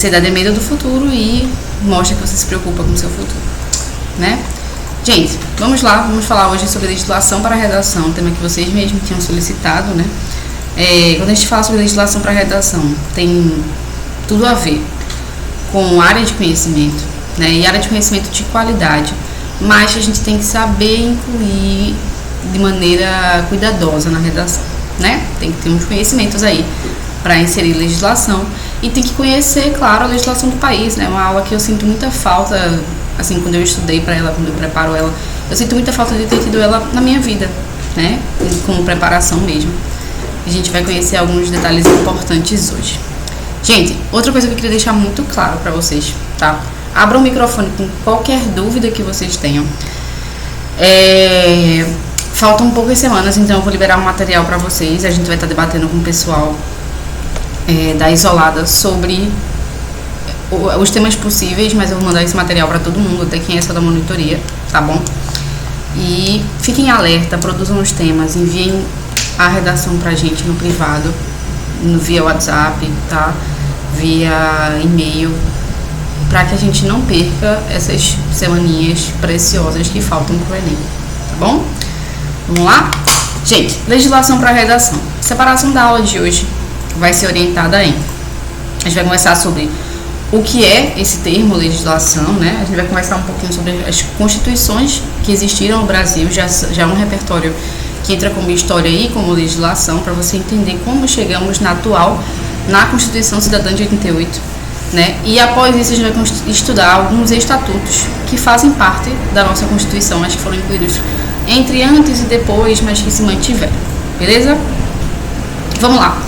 Ansiedade é medo do futuro e mostra que você se preocupa com o seu futuro, né? Gente, vamos lá, vamos falar hoje sobre legislação para redação, um tema que vocês mesmos tinham solicitado, né? Quando a gente fala sobre legislação para redação, tem tudo a ver com área de conhecimento, né? E área de conhecimento de qualidade, mas a gente tem que saber incluir de maneira cuidadosa na redação, né? Tem que ter uns conhecimentos aí para inserir legislação e tem que conhecer, claro, a legislação do país, né? Uma aula que eu sinto muita falta, assim, quando eu estudei para ela, quando eu preparo ela, eu sinto muita falta de ter tido ela na minha vida, né? Como preparação mesmo. A gente vai conhecer alguns detalhes importantes hoje. Gente, outra coisa que eu queria deixar muito claro para vocês, tá? Abram o microfone com qualquer dúvida que vocês tenham. Faltam poucas semanas, então eu vou liberar um material para vocês. A gente vai estar debatendo com o pessoal da Isolada sobre os temas possíveis, mas eu vou mandar esse material para todo mundo, até quem é só da monitoria, tá bom? E fiquem alerta, produzam os temas, enviem a redação pra gente no privado, via WhatsApp, tá? Via e-mail, para que a gente não perca essas semaninhas preciosas que faltam pro Enem, tá bom? Vamos lá? Gente, legislação para redação. Separação da aula de hoje vai ser orientada em... A gente vai conversar sobre o que é esse termo legislação, né? A gente vai conversar um pouquinho sobre as constituições que existiram no Brasil, já é um repertório que entra como história e como legislação, para você entender como chegamos na atual, na Constituição Cidadã de 88, né? E após isso a gente vai estudar alguns estatutos que fazem parte da nossa Constituição, mas que foram incluídos entre antes e depois, mas que se mantiveram, beleza? Vamos lá.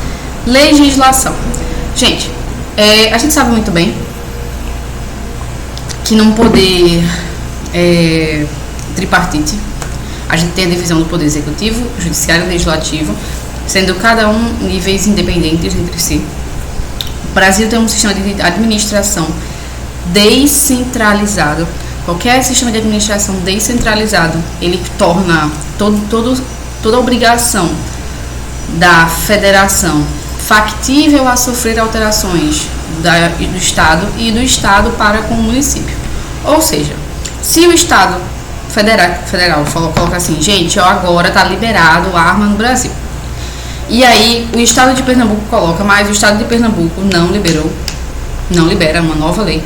Legislação. Gente, a gente sabe muito bem que num poder tripartite, a gente tem a divisão do poder executivo, judiciário e legislativo, sendo cada um níveis independentes entre si. O Brasil tem um sistema de administração descentralizado. Qualquer sistema de administração descentralizado, ele torna toda a obrigação da federação factível a sofrer alterações do Estado e do Estado para com o município. Ou seja, se o Estado federal coloca assim, gente, agora está liberado arma no Brasil. E aí o Estado de Pernambuco coloca, mas o Estado de Pernambuco não libera uma nova lei.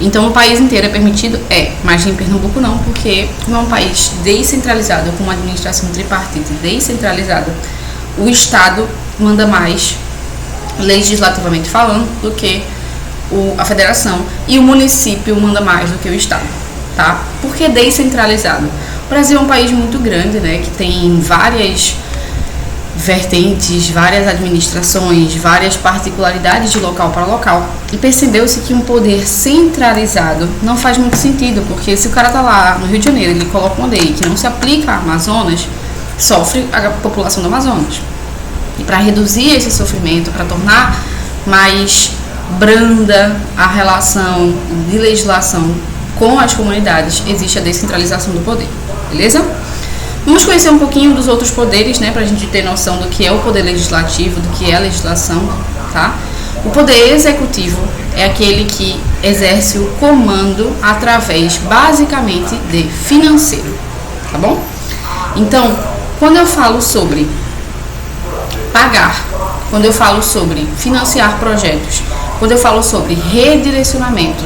Então o país inteiro é permitido? Mas em Pernambuco não, porque como é um país descentralizado, com uma administração tripartite descentralizada, o Estado manda mais, legislativamente falando, do que a federação, e o município manda mais do que o Estado, tá? Por que descentralizado? O Brasil é um país muito grande, né, que tem várias vertentes, várias administrações, várias particularidades de local para local, e percebeu-se que um poder centralizado não faz muito sentido, porque se o cara tá lá no Rio de Janeiro, ele coloca uma lei que não se aplica ao Amazonas, sofre a população do Amazonas. E para reduzir esse sofrimento, para tornar mais branda a relação de legislação com as comunidades, existe a descentralização do poder, beleza? Vamos conhecer um pouquinho dos outros poderes, né, para a gente ter noção do que é o poder legislativo, do que é a legislação, tá? O poder executivo é aquele que exerce o comando através, basicamente, de financeiro, tá bom? Então, quando eu falo sobre pagar, quando eu falo sobre financiar projetos, quando eu falo sobre redirecionamento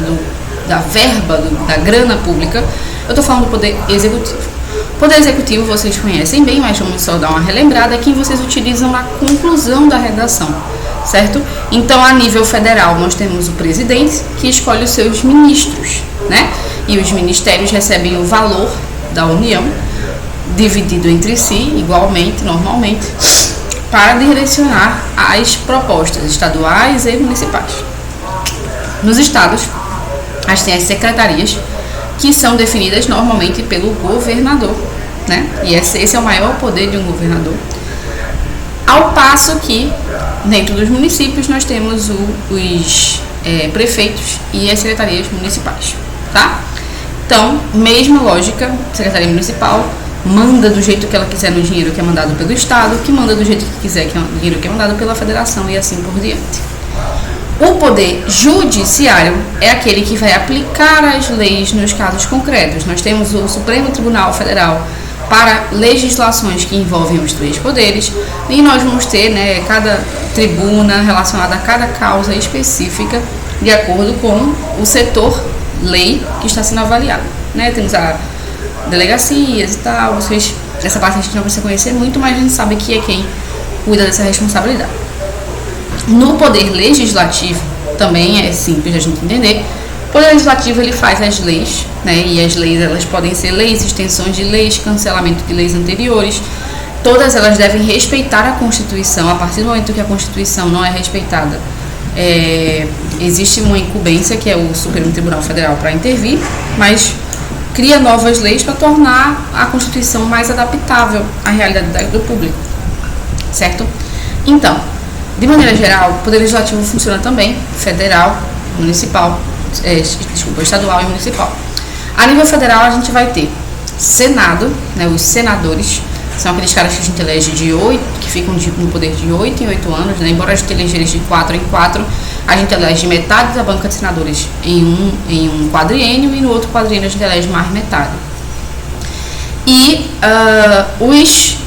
da verba, da grana pública, eu estou falando do poder executivo. Poder executivo vocês conhecem bem, mas vamos só dar uma relembrada, é quem vocês utilizam na conclusão da redação, certo? Então, a nível federal, nós temos o presidente, que escolhe os seus ministros, né? E os ministérios recebem o valor da União, dividido entre si, igualmente, normalmente, para direcionar as propostas estaduais e municipais. Nos estados, a gente tem as secretarias, que são definidas normalmente pelo governador, né? E esse é o maior poder de um governador. Ao passo que, dentro dos municípios, nós temos os prefeitos e as secretarias municipais, tá? Então, mesma lógica, secretaria municipal manda do jeito que ela quiser no dinheiro que é mandado pelo Estado, que manda do jeito que quiser no dinheiro que é mandado pela Federação e assim por diante. O poder judiciário é aquele que vai aplicar as leis nos casos concretos. Nós temos o Supremo Tribunal Federal para legislações que envolvem os três poderes, e nós vamos ter, né, cada tribuna relacionada a cada causa específica de acordo com o setor lei que está sendo avaliado, né? Temos a delegacias e tal, essa parte a gente não precisa conhecer muito, mas a gente sabe que é quem cuida dessa responsabilidade. No poder legislativo também é simples a gente entender. O poder legislativo ele faz as leis, né? E as leis elas podem ser leis, extensões de leis, cancelamento de leis anteriores. Todas elas devem respeitar a Constituição. A partir do momento que a Constituição não é respeitada, existe uma incumbência que é o Supremo Tribunal Federal para intervir, mas cria novas leis para tornar a Constituição mais adaptável à realidade do público, certo? Então, de maneira geral, o Poder Legislativo funciona também federal, municipal, estadual e municipal. A nível federal, a gente vai ter Senado, né, os senadores, são aqueles caras que a gente elege que ficam no poder de 8 em 8 anos, né? Embora a gente eleja eles de 4 em 4, a gente elege metade da banca de senadores em um quadriênio, e no outro quadriênio a gente elege mais metade. E os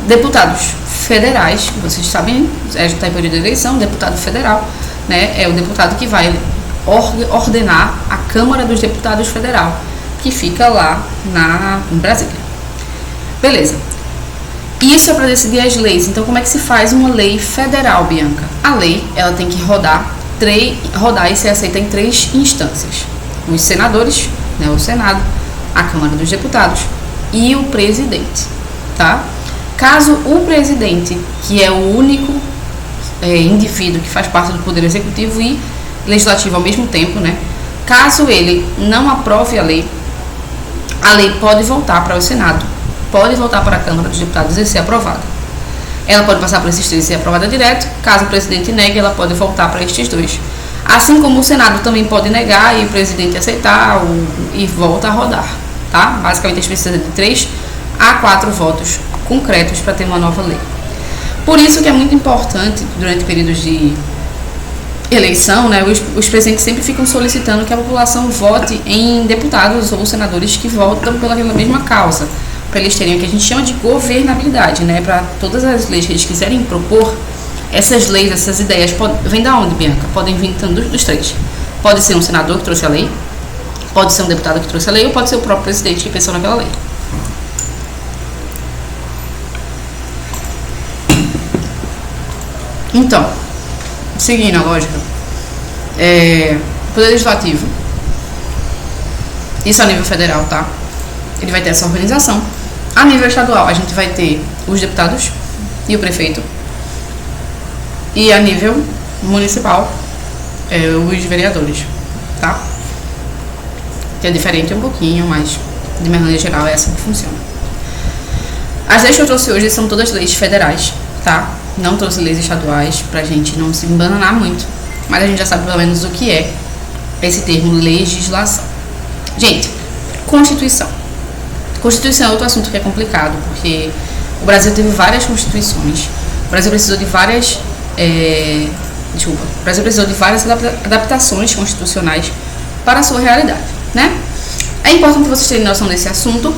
deputados federais, vocês sabem, a gente está em período de eleição, deputado federal, né, é o deputado que vai ordenar a Câmara dos Deputados Federal, que fica lá em Brasília. Beleza. Isso é para decidir as leis. Então, como é que se faz uma lei federal, Bianca? A lei, ela tem que rodar e ser aceita em 3 instâncias. Os senadores, né, o Senado, a Câmara dos Deputados e o presidente, tá? Caso o presidente, que é o único indivíduo que faz parte do Poder Executivo e Legislativo ao mesmo tempo, né? Caso ele não aprove a lei pode voltar para o Senado, pode voltar para a Câmara dos Deputados e ser aprovada. Ela pode passar por esses 3 e ser aprovada direto. Caso o presidente negue, ela pode voltar para estes 2. Assim como o Senado também pode negar e o presidente aceitar e volta a rodar, tá? Basicamente, a gente precisa de 3 a 4 votos concretos para ter uma nova lei. Por isso que é muito importante, durante períodos de eleição, né, os presidentes sempre ficam solicitando que a população vote em deputados ou senadores que votam pela mesma causa, para eles terem o que a gente chama de governabilidade, né, para todas as leis que eles quiserem propor. Essas leis, essas ideias, vêm da onde, Bianca? Podem vir tanto dos 3. Pode ser um senador que trouxe a lei, pode ser um deputado que trouxe a lei, ou pode ser o próprio presidente que pensou naquela lei. Então, seguindo a lógica, Poder Legislativo, isso a nível federal, tá? Ele vai ter essa organização. A nível estadual, a gente vai ter os deputados e o prefeito. E a nível municipal, os vereadores, tá? Que é diferente um pouquinho, mas de maneira geral é assim que funciona. As leis que eu trouxe hoje são todas leis federais, tá? Não trouxe leis estaduais pra gente não se embananar muito, mas a gente já sabe pelo menos o que é esse termo legislação. Gente, Constituição. Constituição é outro assunto que é complicado, porque o Brasil teve várias constituições. O Brasil precisou de várias adaptações constitucionais para a sua realidade, né? É importante vocês terem noção desse assunto,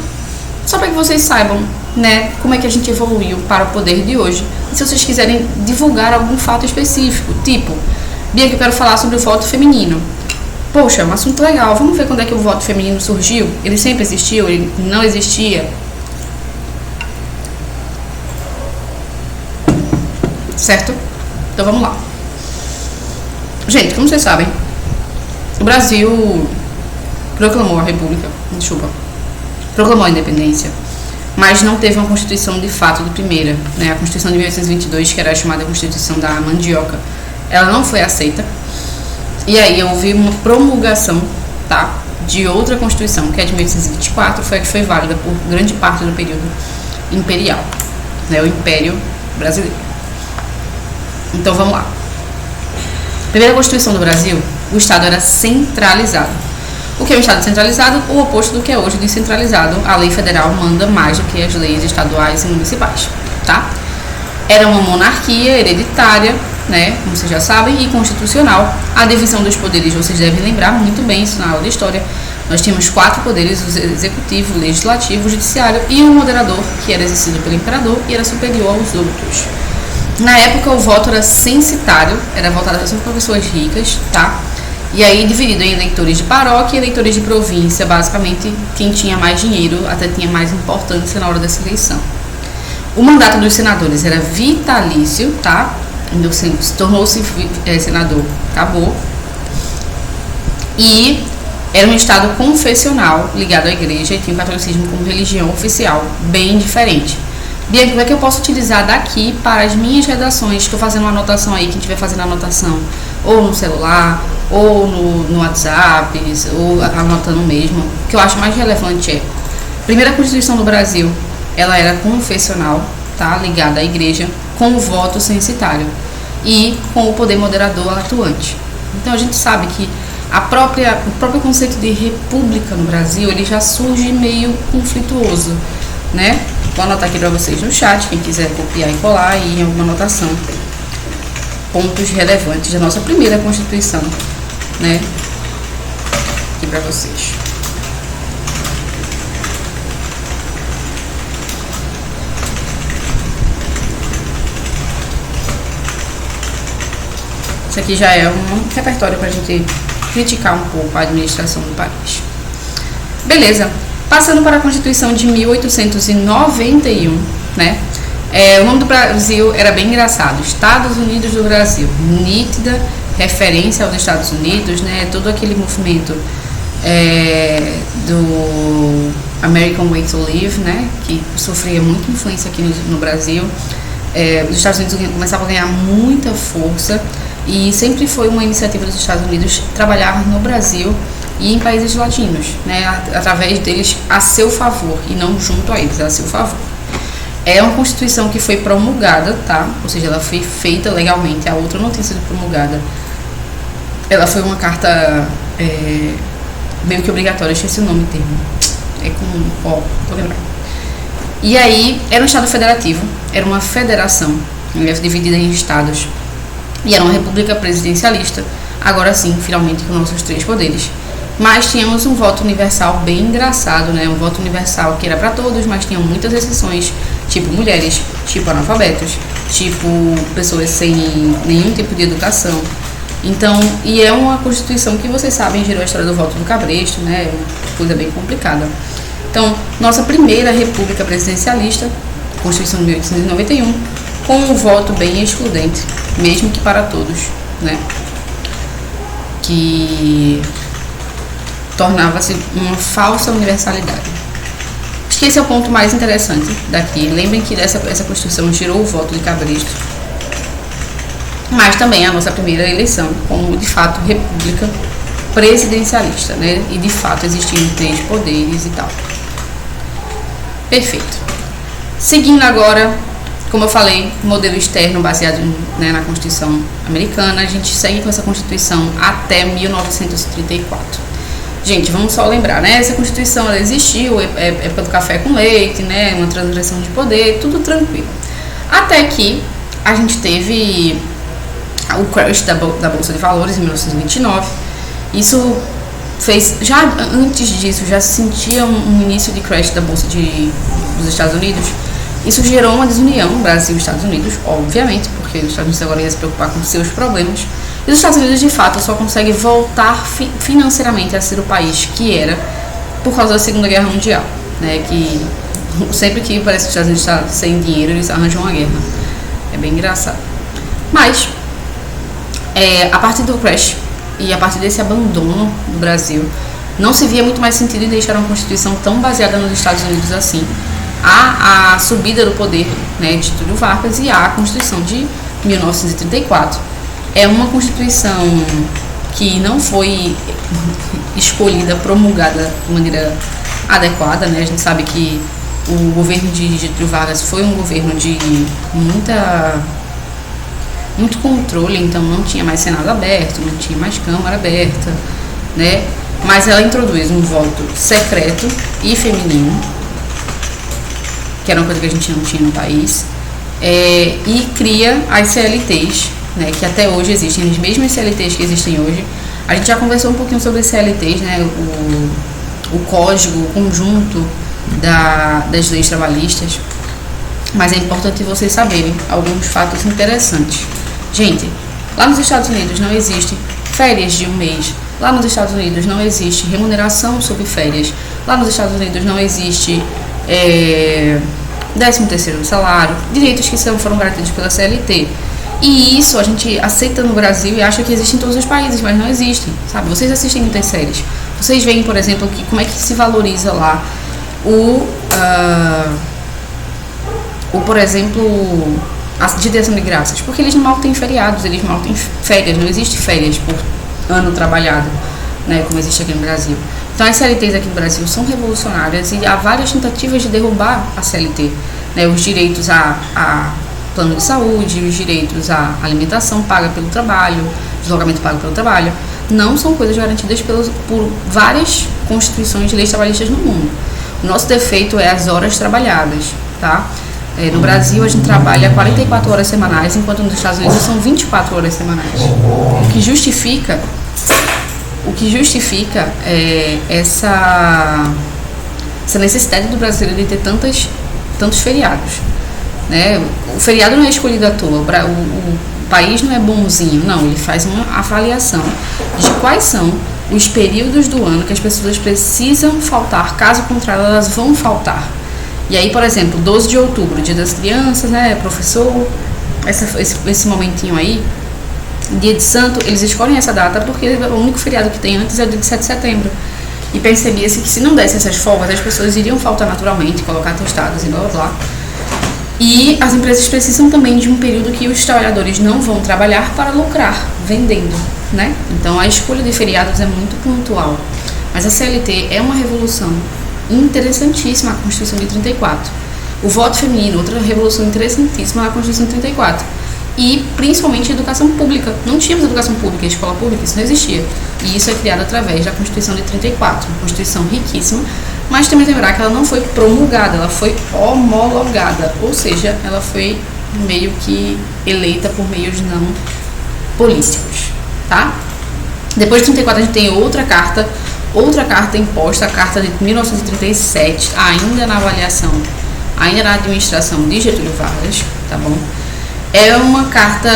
só para que vocês saibam, né, como é que a gente evoluiu para o poder de hoje. E se vocês quiserem divulgar algum fato específico, tipo, Bia, que eu quero falar sobre o voto feminino. Poxa, é um assunto legal, vamos ver quando é que o voto feminino surgiu? Ele sempre existiu? Ele não existia? Certo? Então vamos lá. Gente, como vocês sabem, o Brasil proclamou a República, proclamou a independência, mas não teve uma Constituição de fato de primeira, né? A Constituição de 1822, que era a chamada Constituição da Mandioca, ela não foi aceita. E aí houve uma promulgação, tá, de outra Constituição, que é de 1824, foi a que foi válida por grande parte do período imperial, né? O Império Brasileiro. Então vamos lá. Primeira Constituição do Brasil, o Estado era centralizado. O que é um Estado centralizado? O oposto do que é hoje descentralizado. A lei federal manda mais do que as leis estaduais e municipais, tá? Era uma monarquia hereditária, né, como vocês já sabem, e constitucional. A divisão dos poderes, vocês devem lembrar muito bem isso na aula de história. Nós tínhamos 4 poderes: o executivo, o legislativo, o judiciário e o moderador, que era exercido pelo imperador e era superior aos outros. Na época, o voto era censitário, era votado só por pessoas ricas, tá? E aí dividido em eleitores de paróquia e eleitores de província. Basicamente, quem tinha mais dinheiro até tinha mais importância na hora dessa eleição. O mandato dos senadores era vitalício, tá? Então, tornou-se senador, acabou. E era um estado confessional, ligado à igreja, e tinha o catolicismo como religião oficial, bem diferente. Bianca, como é que eu posso utilizar daqui para as minhas redações? Estou fazendo uma anotação aí, quem estiver fazendo anotação, ou no celular, ou no WhatsApp, ou anotando mesmo. O que eu acho mais relevante é: primeira Constituição do Brasil, ela era confessional, tá? Ligada à igreja, com o voto censitário e com o poder moderador atuante. Então a gente sabe que o próprio conceito de república no Brasil, ele já surge meio conflituoso, né? Vou anotar aqui para vocês no chat, quem quiser copiar e colar aí em alguma anotação, pontos relevantes da nossa primeira Constituição, né? Aqui para vocês. Isso aqui já é um repertório para a gente criticar um pouco a administração do país. Beleza. Passando para a Constituição de 1891, né? O nome do Brasil era bem engraçado: Estados Unidos do Brasil. Nítida referência aos Estados Unidos, né? Todo aquele movimento do American Way to Live, né? Que sofria muita influência aqui no Brasil. Os Estados Unidos começavam a ganhar muita força e sempre foi uma iniciativa dos Estados Unidos trabalhar no Brasil e em países latinos, né, através deles a seu favor e não junto a eles, a seu favor. É uma Constituição que foi promulgada, tá? Ou seja, ela foi feita legalmente, a outra não tem sido promulgada. Ela foi uma carta meio que obrigatória, esqueci o nome do termo. Tô lembrando. E aí, era um Estado federativo, era uma federação, dividida em estados, e era uma república presidencialista, agora sim, finalmente com nossos 3 poderes. Mas tínhamos um voto universal bem engraçado, né? Um voto universal que era para todos, mas tinham muitas exceções, tipo mulheres, tipo analfabetos, tipo pessoas sem nenhum tipo de educação. Então, e é uma Constituição que vocês sabem, gerou a história do voto do Cabresto, né? Uma coisa bem complicada. Então, nossa primeira república presidencialista, Constituição de 1891, com um voto bem excludente, mesmo que para todos, né? Que tornava-se uma falsa universalidade. Acho que esse é o ponto mais interessante daqui. Lembrem que essa Constituição tirou o voto de Cabresto, mas também a nossa primeira eleição como, de fato, república presidencialista, né? E, de fato, existindo 3 poderes e tal. Perfeito. Seguindo agora, como eu falei, modelo externo baseado, né, na Constituição americana, a gente segue com essa Constituição até 1934. Gente, vamos só lembrar, né? Essa Constituição, ela existiu, época do café com leite, né? Uma transgressão de poder, tudo tranquilo. Até que a gente teve o crash da Bolsa de Valores em 1929. Isso fez, já antes disso, já se sentia um início de crash da Bolsa dos Estados Unidos. Isso gerou uma desunião no Brasil e Estados Unidos, obviamente, porque os Estados Unidos agora iam se preocupar com seus problemas. E os Estados Unidos, de fato, só conseguem voltar financeiramente a ser o país que era por causa da Segunda Guerra Mundial, né? Que sempre que parece que os Estados Unidos estão sem dinheiro, eles arranjam uma guerra. É bem engraçado. Mas, a partir do crash e a partir desse abandono do Brasil, não se via muito mais sentido em deixar uma Constituição tão baseada nos Estados Unidos assim. Há a subida do poder, né, de Getúlio Vargas, e há a Constituição de 1934. É uma Constituição que não foi escolhida, promulgada de maneira adequada, né? A gente sabe que o governo de Getúlio Vargas foi um governo de muito controle, então não tinha mais Senado aberto, não tinha mais Câmara aberta, né? Mas ela introduz um voto secreto e feminino, que era uma coisa que a gente não tinha no país, e cria as CLTs, né, que até hoje existem, as mesmas CLTs que existem hoje. A gente já conversou um pouquinho sobre CLTs, né, o código, o conjunto das leis trabalhistas, mas é importante vocês saberem alguns fatos interessantes. Gente, lá nos Estados Unidos não existe férias de um mês, lá nos Estados Unidos não existe remuneração sobre férias, lá nos Estados Unidos não existe 13º salário, direitos que foram garantidos pela CLT. E isso a gente aceita no Brasil e acha que existe em todos os países, mas não existem, sabe? Vocês assistem muitas séries. Vocês veem, por exemplo, como é que se valoriza lá por exemplo, a de ação de graças. Porque eles mal têm feriados, eles mal têm férias, não existe férias por ano trabalhado, né, como existe aqui no Brasil. Então as CLTs aqui no Brasil são revolucionárias e há várias tentativas de derrubar a CLT, né, os direitos a plano de saúde, os direitos à alimentação paga pelo trabalho, deslocamento pago pelo trabalho, não são coisas garantidas por várias constituições de leis trabalhistas no mundo. O nosso defeito é as horas trabalhadas, tá? No Brasil a gente trabalha 44 horas semanais, enquanto nos Estados Unidos são 24 horas semanais. O que justifica essa necessidade do brasileiro de ter tantos feriados, né? O feriado não é escolhido à toa, o país não é bonzinho, não, ele faz uma avaliação de quais são os períodos do ano que as pessoas precisam faltar, caso contrário elas vão faltar. E aí, por exemplo, 12 de outubro, dia das crianças, né, professor, esse momentinho aí, dia de santo, eles escolhem essa data porque o único feriado que tem antes é o dia de 7 de setembro. E percebia-se que se não desse essas folgas, as pessoas iriam faltar naturalmente, colocar atestados e blá blá blá. E as empresas precisam também de um período que os trabalhadores não vão trabalhar para lucrar, vendendo, né? Então a escolha de feriados é muito pontual. Mas a CLT é uma revolução interessantíssima, a Constituição de 34. O voto feminino, outra revolução interessantíssima, a Constituição de 34. E principalmente a educação pública. Não tínhamos educação pública, escola pública, isso não existia. E isso é criado através da Constituição de 34, uma Constituição riquíssima, mas temos que lembrar que ela não foi promulgada, ela foi homologada, ou seja, ela foi meio que eleita por meios não políticos, tá? Depois de 34 a gente tem outra carta imposta, a carta de 1937, ainda na avaliação, ainda na administração de Getúlio Vargas, tá bom? É uma carta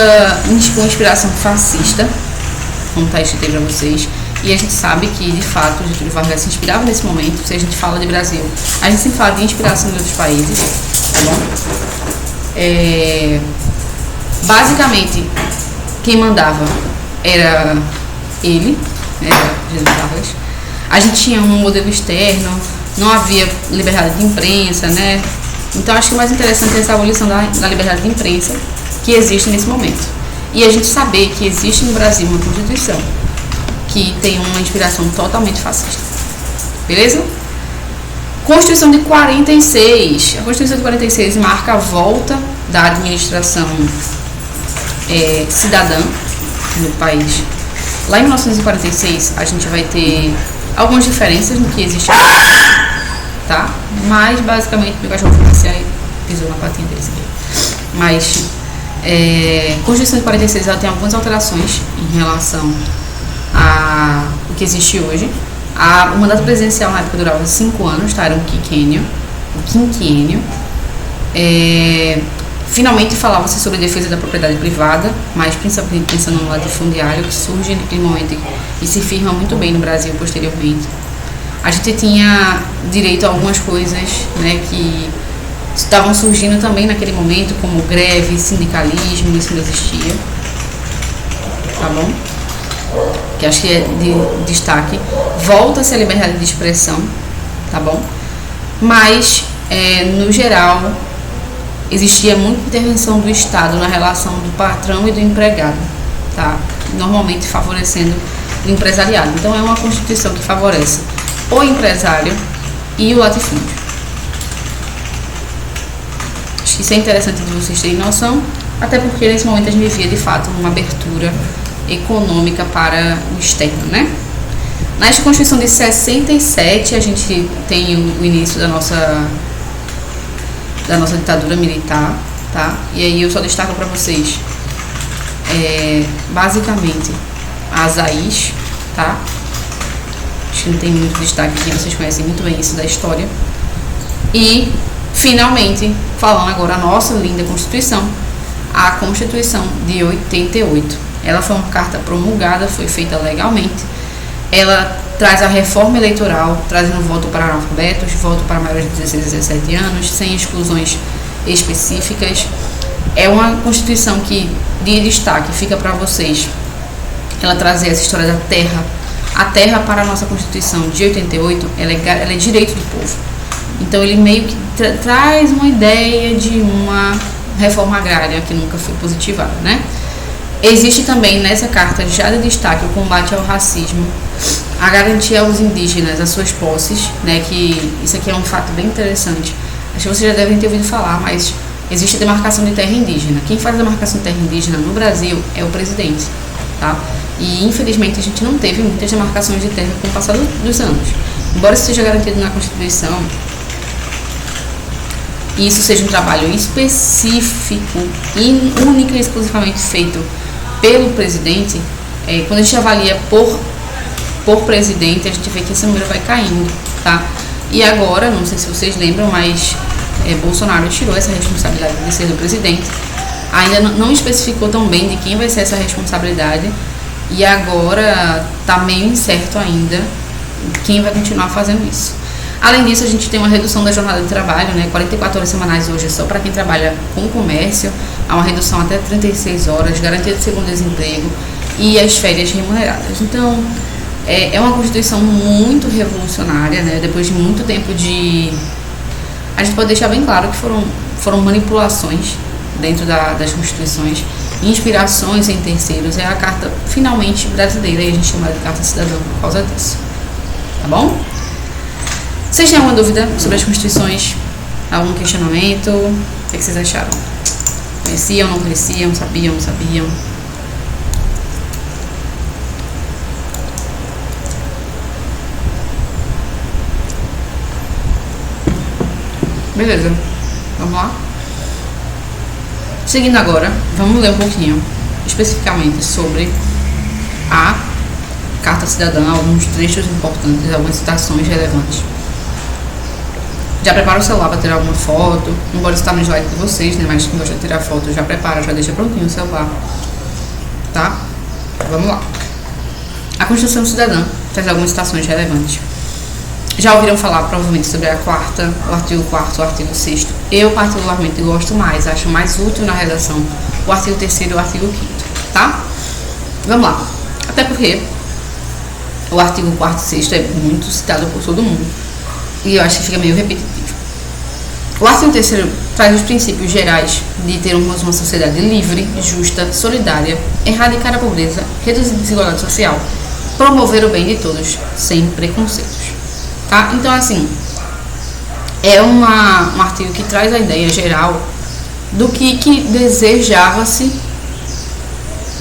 com inspiração fascista, como está escrito para vocês, e a gente sabe que, de fato, Getúlio Vargas se inspirava nesse momento. Se a gente fala de Brasil, a gente sempre fala de inspiração em outros países, tá bom? Basicamente, quem mandava era ele, era Getúlio Vargas. A gente tinha um modelo externo, não havia liberdade de imprensa, né? Então, acho que o mais interessante é essa abolição da liberdade de imprensa que existe nesse momento. E a gente saber que existe no Brasil uma Constituição que tem uma inspiração totalmente fascista. Beleza? Constituição de 46. A Constituição de 46 marca a volta da administração cidadã no país. Lá em 1946, a gente vai ter algumas diferenças no que existe aqui, tá? Mas, basicamente, meu cachorro foi pisou na patinha deles aqui. Mas, Constituição de 46, ela tem algumas alterações em relação o que existe hoje. O mandato presidencial na época durava 5 anos, tá? Era um quinquênio. Finalmente falava-se sobre a defesa da propriedade privada, mas principalmente pensando no latifundiário, que surge naquele momento e se firma muito bem no Brasil posteriormente. A gente tinha direito a algumas coisas, né, que estavam surgindo também naquele momento, como greve, sindicalismo, isso não existia, tá bom? Que acho que é de destaque. Volta-se a liberdade de expressão, tá bom? Mas, no geral, existia muita intervenção do Estado na relação do patrão e do empregado, tá? Normalmente favorecendo o empresariado. Então, é uma Constituição que favorece o empresário e o latifúndio. Acho que isso é interessante de vocês terem noção, até porque nesse momento a gente vivia de fato uma abertura econômica para o externo, né? Na Constituição de 67 a gente tem o início da nossa ditadura militar, tá? E aí eu só destaco para vocês basicamente as AIs, tá? Acho que não tem muito destaque aqui, vocês conhecem muito bem isso da história. E, finalmente, falando agora a nossa linda Constituição, a Constituição de 88. Ela foi uma carta promulgada, foi feita legalmente. Ela traz a reforma eleitoral, trazendo voto para analfabetos, voto para maiores de 16 a 17 anos, sem exclusões específicas. É uma Constituição que, de destaque, fica para vocês. Ela traz essa história da terra. A terra, para a nossa Constituição de 88, ela é direito do povo. Então, ele meio que traz uma ideia de uma reforma agrária que nunca foi positivada, né? Existe também nessa carta, já de destaque, o combate ao racismo, a garantia aos indígenas as suas posses, né? Que isso aqui é um fato bem interessante. Acho que vocês já devem ter ouvido falar, mas existe a demarcação de terra indígena. Quem faz a demarcação de terra indígena no Brasil é o presidente, tá? E infelizmente a gente não teve muitas demarcações de terra com o passar dos anos. Embora isso seja garantido na Constituição, e isso seja um trabalho específico e único e exclusivamente feito pelo presidente, quando a gente avalia por presidente, a gente vê que esse número vai caindo, tá? E agora, não sei se vocês lembram, mas Bolsonaro tirou essa responsabilidade de ser do presidente. Ainda não especificou tão bem de quem vai ser essa responsabilidade, e agora está meio incerto ainda quem vai continuar fazendo isso. Além disso, a gente tem uma redução da jornada de trabalho, né? 44 horas semanais hoje é só para quem trabalha com comércio, há uma redução até 36 horas, garantia de seguro-desemprego e as férias remuneradas. Então, é uma Constituição muito revolucionária, né? Depois de muito tempo de... A gente pode deixar bem claro que foram manipulações dentro das Constituições, inspirações em terceiros. É a carta finalmente brasileira e a gente chama de Carta Cidadã por causa disso. Tá bom? Vocês têm alguma dúvida sobre as Constituições? Algum questionamento? O que vocês acharam? Conheciam, não conheciam? Sabiam, não sabiam? Beleza, vamos lá? Seguindo agora, vamos ler um pouquinho especificamente sobre a Carta Cidadã, alguns trechos importantes, algumas citações relevantes. Já prepara o celular para tirar alguma foto, embora está no slide de vocês, né? Mas quem gosta de tirar foto já prepara, já deixa prontinho o celular, tá? Vamos lá. A Constituição Cidadã traz algumas citações relevantes. Já ouviram falar provavelmente sobre a quarta, o artigo 4º, o artigo 6º. Eu particularmente gosto mais, acho mais útil na redação o artigo 3º e o artigo 5º, tá? Vamos lá. Até porque o artigo 4º e 6º é muito citado por todo mundo e eu acho que fica meio repetitivo. O artigo 3º traz os princípios gerais de termos uma sociedade livre, justa, solidária, erradicar a pobreza, reduzir a desigualdade social, promover o bem de todos, sem preconceitos. Tá? Então, assim, é um artigo que traz a ideia geral do que desejava-se,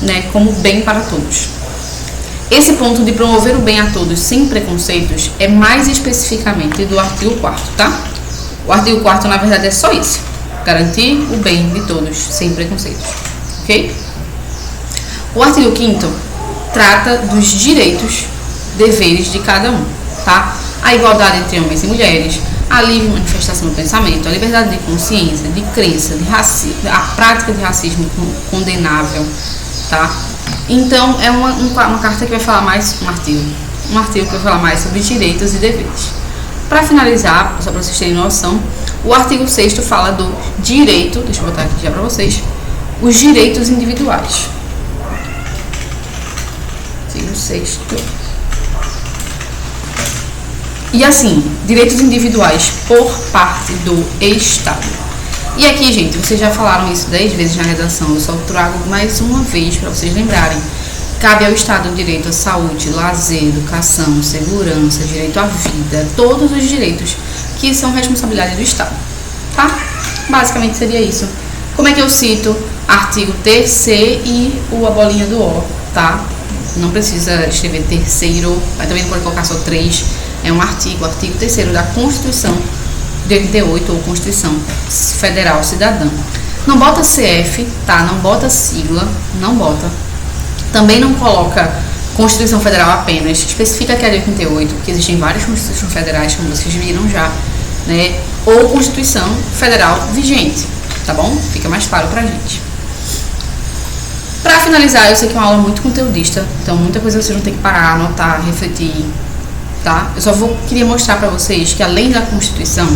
né, como bem para todos. Esse ponto de promover o bem a todos sem preconceitos é mais especificamente do artigo 4º, tá? O artigo 4º, na verdade, é só isso: garantir o bem de todos sem preconceitos, ok? O artigo 5º trata dos direitos, deveres de cada um, tá? A igualdade entre homens e mulheres, a livre manifestação do pensamento, a liberdade de consciência, de crença, de racismo, a prática de racismo condenável, tá? Então, é uma carta que vai falar mais, um artigo que vai falar mais sobre direitos e deveres. Para finalizar, só para vocês terem noção, o artigo 6º fala do direito, deixa eu botar aqui já para vocês, os direitos individuais. Artigo 6º. E assim, direitos individuais por parte do Estado. E aqui, gente, vocês já falaram isso 10 vezes na redação, eu só trago mais uma vez para vocês lembrarem. Cabe ao Estado o direito à saúde, lazer, educação, segurança, direito à vida, todos os direitos que são responsabilidade do Estado, tá? Basicamente seria isso. Como é que eu cito? Artigo 3º e a bolinha do O, tá? Não precisa escrever terceiro, mas também pode colocar só 3. É um artigo 3º da Constituição de 88, ou Constituição Federal Cidadã. Não bota CF, tá? Não bota sigla, não bota. Também não coloca Constituição Federal apenas, especifica que é de 88, porque existem várias Constituições Federais, como vocês viram já, né? Ou Constituição Federal vigente, tá bom? Fica mais claro pra gente. Pra finalizar, eu sei que é uma aula muito conteudista, então muita coisa vocês vão ter que parar, anotar, refletir, tá? Eu só queria mostrar pra vocês que além da Constituição,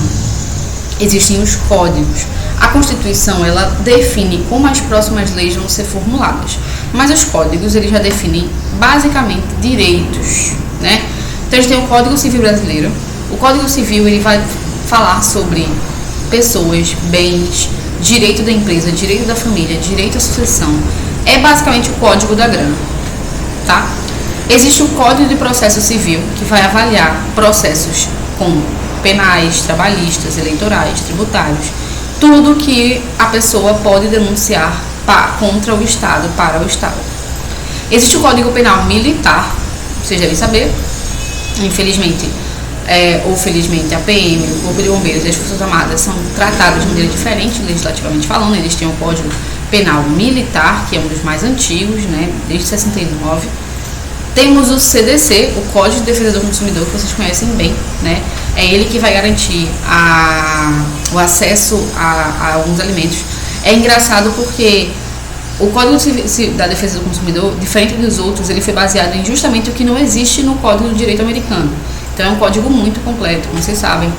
existem os códigos. A Constituição, ela define como as próximas leis vão ser formuladas, mas os códigos, eles já definem basicamente direitos, né? Então a gente tem o Código Civil Brasileiro. O Código Civil, ele vai falar sobre pessoas, bens, direito da empresa, direito da família, direito à sucessão. É basicamente o código da grana, tá? Existe o Código de Processo Civil, que vai avaliar processos como penais, trabalhistas, eleitorais, tributários, tudo que a pessoa pode denunciar contra o Estado, para o Estado. Existe o Código Penal Militar, vocês devem saber, infelizmente, ou felizmente, a PM, o Corpo de Bombeiros e as Forças Armadas são tratados de maneira diferente, legislativamente falando. Eles têm o Código Penal Militar, que é um dos mais antigos, né, desde 69. Temos o CDC, o Código de Defesa do Consumidor, que vocês conhecem bem, né? É ele que vai garantir o acesso a alguns alimentos. É engraçado porque o Código da Defesa do Consumidor, diferente dos outros, ele foi baseado em justamente o que não existe no Código do Direito Americano. Então é um código muito completo, como vocês sabem.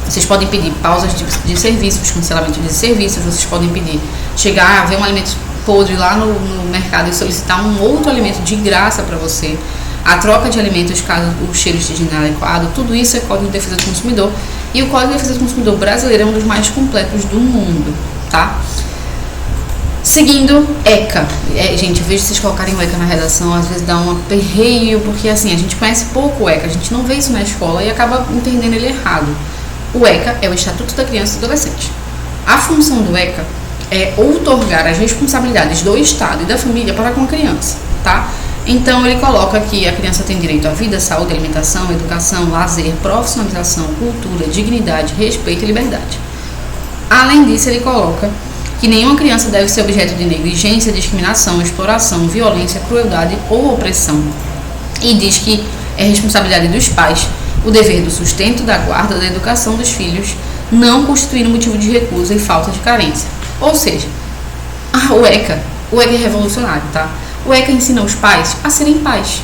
Vocês podem pedir pausas de serviços, cancelamento de serviços, vocês podem pedir chegar a ver um alimento podre lá no mercado e solicitar um outro alimento de graça para você, a troca de alimentos caso o cheiro esteja inadequado. Tudo isso é Código de Defesa do Consumidor, e o Código de Defesa do Consumidor brasileiro é um dos mais completos do mundo, tá? Seguindo, ECA. Gente, eu vejo vocês colocarem o ECA na redação, às vezes dá um aperreio, porque assim, a gente conhece pouco o ECA, a gente não vê isso na escola e acaba entendendo ele errado. O ECA é o Estatuto da Criança e do Adolescente. A função do ECA é outorgar as responsabilidades do Estado e da família para com a criança, tá? Então, ele coloca que a criança tem direito à vida, saúde, alimentação, educação, lazer, profissionalização, cultura, dignidade, respeito e liberdade. Além disso, ele coloca que nenhuma criança deve ser objeto de negligência, discriminação, exploração, violência, crueldade ou opressão. E diz que é responsabilidade dos pais o dever do sustento, da guarda, da educação dos filhos, não constituindo motivo de recusa e falta de carência. Ou seja, o ECA é revolucionário, tá? O ECA ensina os pais a serem pais,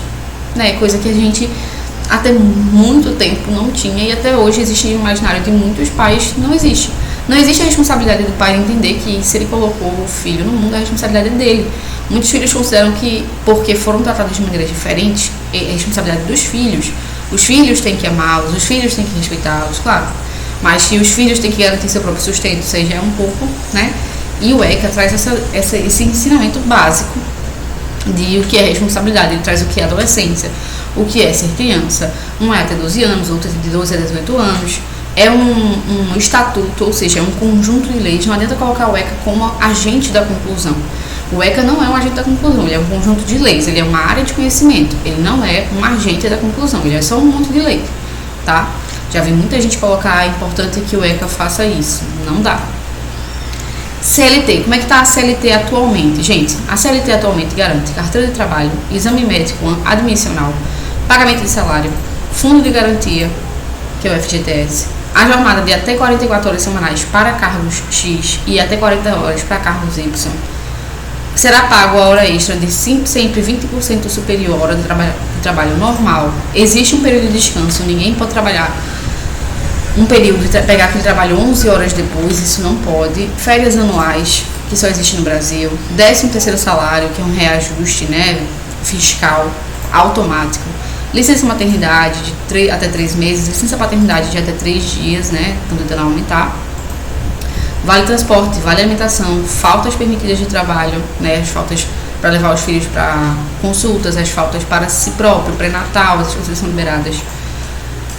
né? Coisa que a gente até muito tempo não tinha, e até hoje existe no imaginário de muitos pais, não existe. Não existe a responsabilidade do pai entender que se ele colocou o filho no mundo, é a responsabilidade dele. Muitos filhos consideram que, porque foram tratados de maneira diferente, é a responsabilidade dos filhos. Os filhos têm que amá-los, os filhos têm que respeitá-los, claro. Mas que os filhos têm que garantir seu próprio sustento, seja um pouco, né? E o ECA traz esse ensinamento básico de o que é responsabilidade. Ele traz o que é adolescência, o que é ser criança. Um é até 12 anos, outro é de 12 a 18 anos. É um estatuto, ou seja, é um conjunto de leis. Não adianta colocar o ECA como agente da conclusão. O ECA não é um agente da conclusão, ele é um conjunto de leis, ele é uma área de conhecimento, ele não é um agente da conclusão, ele é só um monte de lei, tá? Já vi muita gente colocar, é importante que o ECA faça isso, não dá. CLT, como é que está a CLT atualmente? Gente, a CLT atualmente garante carteira de trabalho, exame médico admissional, pagamento de salário, fundo de garantia, que é o FGTS, a jornada de até 44 horas semanais para cargos X e até 40 horas para cargos Y. Será pago a hora extra de sempre 20% superior à hora de trabalho normal. Existe um período de descanso, ninguém pode trabalhar um período de pegar aquele trabalho 11 horas depois, isso não pode. Férias anuais, que só existe no Brasil. 13º salário, que é um reajuste, né, fiscal automático. Licença maternidade de até 3 meses, licença paternidade de até 3 dias, né, tentando aumentar. Vale transporte, vale alimentação, faltas permitidas de trabalho, né, as faltas para levar os filhos para consultas, as faltas para si próprio, pré-natal, essas coisas são liberadas.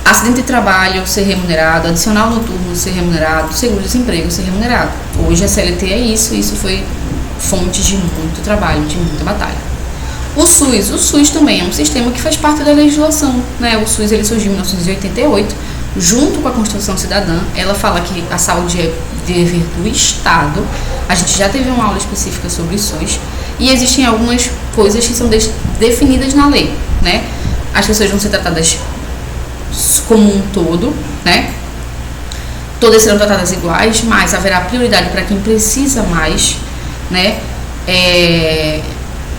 Acidente de trabalho ser remunerado, adicional noturno ser remunerado, seguro-desemprego ser remunerado. Hoje a CLT é isso foi fonte de muito trabalho, de muita batalha. O SUS também é um sistema que faz parte da legislação, né? O SUS ele surgiu em 1988 junto com a Constituição Cidadã, ela fala que a saúde é dever do Estado. A gente já teve uma aula específica sobre o SUS. E existem algumas coisas que são definidas na lei, né? As pessoas vão ser tratadas como um todo, né? Todas serão tratadas iguais, mas haverá prioridade para quem precisa mais, né?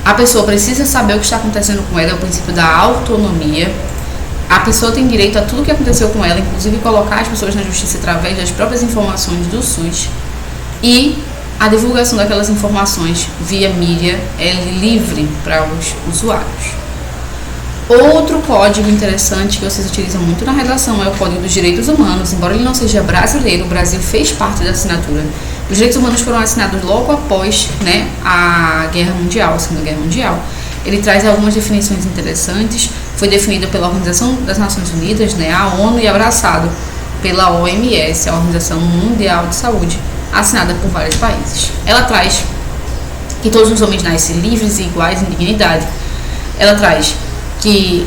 A pessoa precisa saber o que está acontecendo com ela, é o princípio da autonomia. A pessoa tem direito a tudo que aconteceu com ela, inclusive colocar as pessoas na justiça através das próprias informações do SUS. E a divulgação daquelas informações via mídia é livre para os usuários. Outro código interessante que vocês utilizam muito na redação é o Código dos Direitos Humanos. Embora ele não seja brasileiro, o Brasil fez parte da assinatura. Os direitos humanos foram assinados logo após, né, a Guerra Mundial, a Segunda Guerra Mundial. Ele traz algumas definições interessantes. Foi definido pela Organização das Nações Unidas, né, a ONU, e abraçado pela OMS, a Organização Mundial de Saúde, assinada por vários países. Ela traz que todos os homens nascem livres e iguais em dignidade. Ela traz que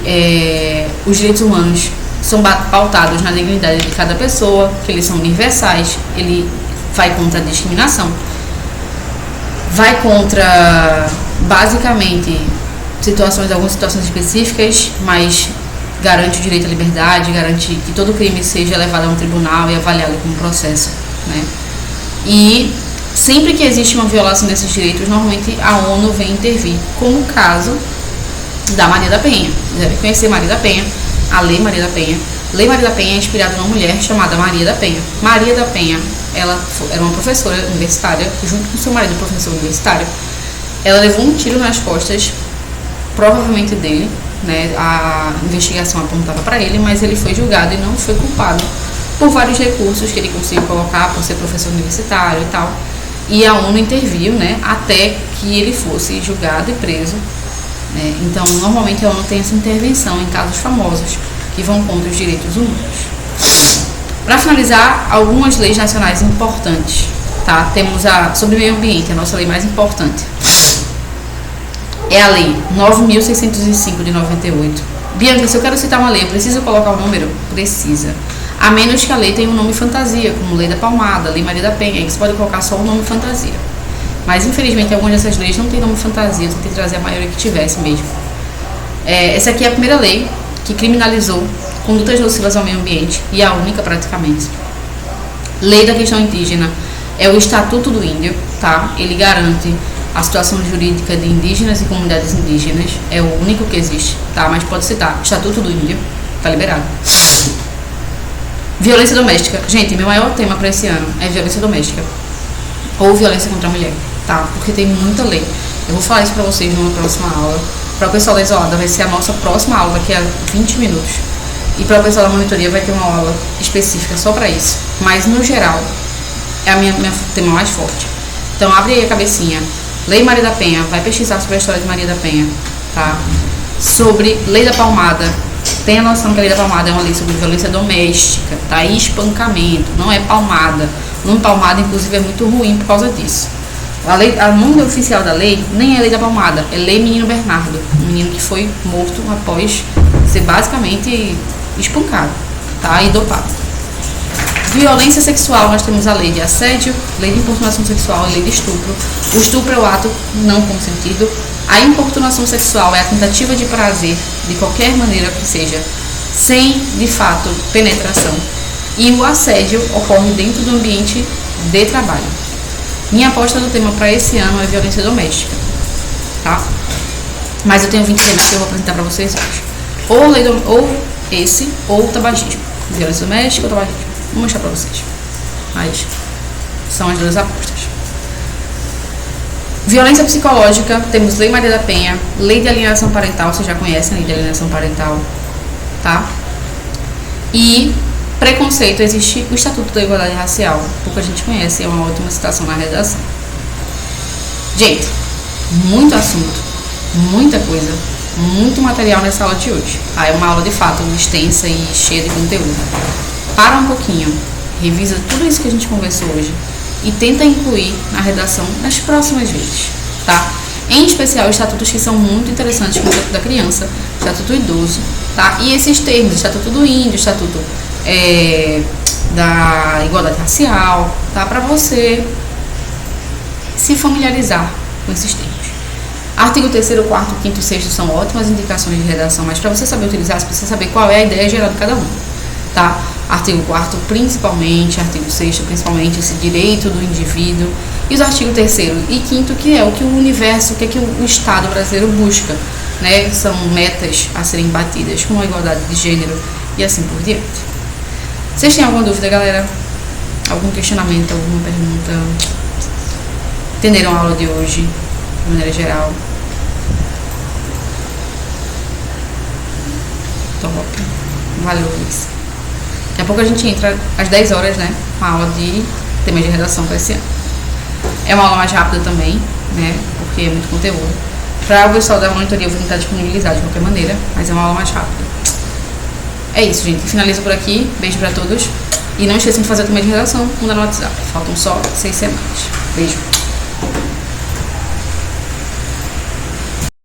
os direitos humanos são pautados na dignidade de cada pessoa, que eles são universais. Ele vai contra a discriminação, vai contra, basicamente, algumas situações específicas, mas garante o direito à liberdade, garante que todo crime seja levado a um tribunal e avaliado como processo, né? E sempre que existe uma violação desses direitos, normalmente a ONU vem intervir, como o caso da Maria da Penha. Vocês devem conhecer Maria da Penha, a Lei Maria da Penha. Lei Maria da Penha é inspirada numa mulher chamada Maria da Penha. Maria da Penha, ela era uma professora universitária, junto com seu marido, professor universitário. Ela levou um tiro nas costas, provavelmente dele, né? A investigação apontava para ele, mas ele foi julgado e não foi culpado por vários recursos que ele conseguiu colocar, por ser professor universitário e tal. E a ONU interviu, né, até que ele fosse julgado e preso. Então, normalmente a ONU tem essa intervenção em casos famosos que vão contra os direitos humanos. Para finalizar, algumas leis nacionais importantes, tá? Temos sobre o meio ambiente, a nossa lei mais importante. É a Lei 9.605 de 98. Bianca, se eu quero citar uma lei, eu preciso colocar o número? Precisa. A menos que a lei tenha um nome fantasia, como Lei da Palmada, Lei Maria da Penha, aí você pode colocar só o nome fantasia. Mas, infelizmente, algumas dessas leis não tem nome fantasia, eu tentei trazer a maioria que tivesse mesmo. Essa aqui é a primeira lei que criminalizou condutas nocivas ao meio ambiente, e a única praticamente. Lei da questão indígena é o Estatuto do Índio, tá? Ele garante a situação jurídica de indígenas e comunidades indígenas, é o único que existe, tá? Mas pode citar, Estatuto do Índio, tá liberado. Violência doméstica. Gente, meu maior tema para esse ano é violência doméstica ou violência contra a mulher, tá? Porque tem muita lei. Eu vou falar isso pra vocês numa próxima aula. Para o pessoal da Isolada vai ser a nossa próxima aula daqui a 20 minutos. E para o pessoal da monitoria vai ter uma aula específica só para isso. Mas no geral é a minha tema mais forte. Então abre aí a cabecinha. Lei Maria da Penha, vai pesquisar sobre a história de Maria da Penha, tá? Sobre Lei da Palmada. Tenha noção que a Lei da Palmada é uma lei sobre violência doméstica, tá? E espancamento, não é palmada. O nome palmada, inclusive, é muito ruim por causa disso. O nome oficial da lei nem é Lei da Palmada, é Lei Menino Bernardo, um menino que foi morto após ser basicamente espancado, tá? E dopado. Violência sexual, nós temos a lei de assédio, lei de importunação sexual e lei de estupro. O estupro é o ato não consentido. A importunação sexual é a tentativa de prazer, de qualquer maneira que seja, sem, de fato, penetração. E o assédio ocorre dentro do ambiente de trabalho. Minha aposta do tema para esse ano é violência doméstica, tá? Mas eu tenho 20 temas que eu vou apresentar para vocês hoje. Ou tabagismo. Violência doméstica ou tabagismo. Vou mostrar para vocês. Mas são as duas apostas. Violência psicológica, temos Lei Maria da Penha, Lei de Alienação Parental, vocês já conhecem a Lei de Alienação Parental, tá? E preconceito, existe o Estatuto da Igualdade Racial, pouca gente conhece, é uma ótima citação na redação. Gente, muito assunto, muita coisa, muito material nessa aula de hoje. É uma aula de fato extensa e cheia de conteúdo. Para um pouquinho, revisa tudo isso que a gente conversou hoje e tenta incluir na redação nas próximas vezes, tá? Em especial, estatutos que são muito interessantes, como o Estatuto da Criança, Estatuto do Idoso, tá? E esses termos, Estatuto do Índio, Estatuto da igualdade racial, tá? Para você se familiarizar com esses termos. Artigo 3º, 4º, 5º e 6º são ótimas indicações de redação, mas para você saber utilizar, você precisa saber qual é a ideia geral de cada um, tá? Artigo 4º principalmente, artigo 6º principalmente, esse direito do indivíduo, e os artigos 3º e 5º, que é o que o universo, o que o Estado brasileiro busca, né? São metas a serem batidas, como a igualdade de gênero e assim por diante. Vocês têm alguma dúvida, galera? Algum questionamento, alguma pergunta? Entenderam a aula de hoje, de maneira geral? Top. Valeu, Luiz. Daqui a pouco a gente entra às 10 horas, né? Com a aula de temas de redação para esse ano. É uma aula mais rápida também, né? Porque é muito conteúdo. Para o pessoal da monitoria, eu vou tentar disponibilizar de qualquer maneira, mas é uma aula mais rápida. É isso, gente. Finalizo por aqui. Beijo para todos. E não esqueçam de fazer o tema de redação, manda no WhatsApp. Faltam só 6 semanas. Beijo.